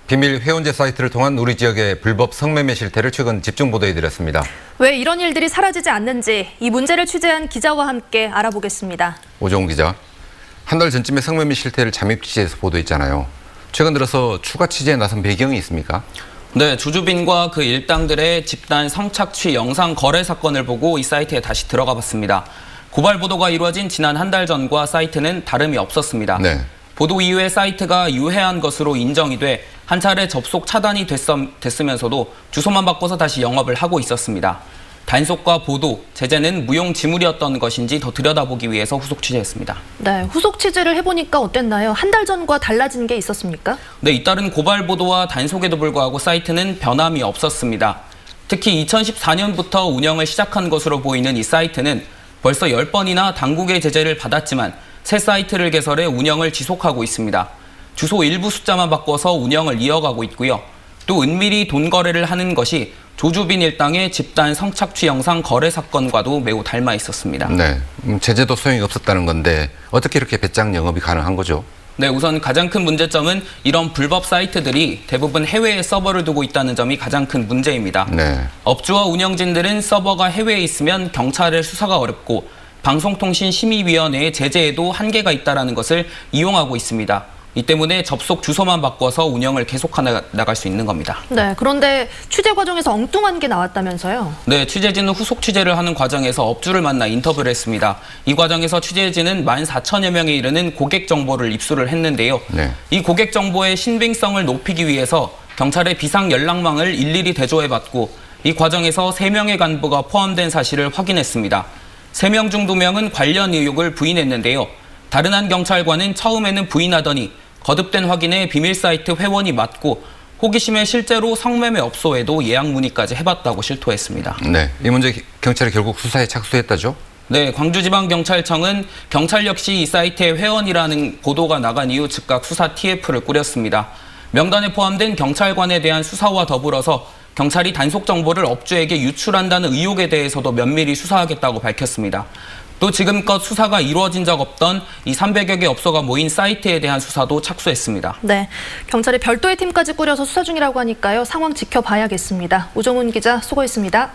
비밀 회원제 사이트를 통한 우리 지역의 불법 성매매 실태를 최근 집중 보도해드렸습니다. 왜 이런 일들이 사라지지 않는지 이 문제를 취재한 기자와 함께 알아보겠습니다. 오정훈 기자, 한 달 전쯤에 성매매 실태를 잠입 취재해서 보도했잖아요. 최근 들어서 추가 취재에 나선 배경이 있습니까? 네, 조주빈과 그 일당들의 집단 성착취 영상 거래 사건을 보고 이 사이트에 다시 들어가 봤습니다. 고발 보도가 이루어진 지난 한 달 전과 사이트는 다름이 없었습니다. 네. 보도 이후에 사이트가 유해한 것으로 인정이 돼 한 차례 접속 차단이 됐으면서도 주소만 바꿔서 다시 영업을 하고 있었습니다. 단속과 보도, 제재는 무용지물이었던 것인지 더 들여다보기 위해서 후속 취재했습니다. 네, 후속 취재를 해보니까 어땠나요? 한 달 전과 달라진 게 있었습니까? 네, 잇따른 고발 보도와 단속에도 불구하고 사이트는 변함이 없었습니다. 특히 2014년부터 운영을 시작한 것으로 보이는 이 사이트는 벌써 10번이나 당국의 제재를 받았지만 새 사이트를 개설해 운영을 지속하고 있습니다. 주소 일부 숫자만 바꿔서 운영을 이어가고 있고요. 또 은밀히 돈 거래를 하는 것이 조주빈 일당의 집단 성착취 영상 거래 사건과도 매우 닮아 있었습니다. 네, 제재도 소용이 없었다는 건데 어떻게 이렇게 배짱 영업이 가능한 거죠? 네, 우선 가장 큰 문제점은 이런 불법 사이트들이 대부분 해외에 서버를 두고 있다는 점이 가장 큰 문제입니다. 네. 업주와 운영진들은 서버가 해외에 있으면 경찰의 수사가 어렵고 방송통신심의위원회의 제재에도 한계가 있다는 것을 이용하고 있습니다. 이 때문에 접속 주소만 바꿔서 운영을 계속 나갈 수 있는 겁니다. 네, 그런데 취재 과정에서 엉뚱한 게 나왔다면서요? 네, 취재진은 후속 취재를 하는 과정에서 업주를 만나 인터뷰를 했습니다. 이 과정에서 취재진은 14,000여 명에 이르는 고객 정보를 입수를 했는데요. 네. 이 고객 정보의 신빙성을 높이기 위해서 경찰의 비상 연락망을 일일이 대조해봤고 이 과정에서 3명의 간부가 포함된 사실을 확인했습니다. 3명 중 2명은 관련 의혹을 부인했는데요. 다른 한 경찰관은 처음에는 부인하더니 거듭된 확인에 비밀 사이트 회원이 맞고 호기심에 실제로 성매매 업소에도 예약 문의까지 해봤다고 실토했습니다. 네, 이 문제 경찰이 결국 수사에 착수했다죠? 네, 광주지방경찰청은 경찰 역시 이 사이트의 회원이라는 보도가 나간 이후 즉각 수사 TF를 꾸렸습니다. 명단에 포함된 경찰관에 대한 수사와 더불어서 경찰이 단속 정보를 업주에게 유출한다는 의혹에 대해서도 면밀히 수사하겠다고 밝혔습니다. 또 지금껏 수사가 이루어진 적 없던 이 300여 개 업소가 모인 사이트에 대한 수사도 착수했습니다. 네, 경찰이 별도의 팀까지 꾸려서 수사 중이라고 하니까요. 상황 지켜봐야겠습니다. 오정훈 기자 수고했습니다.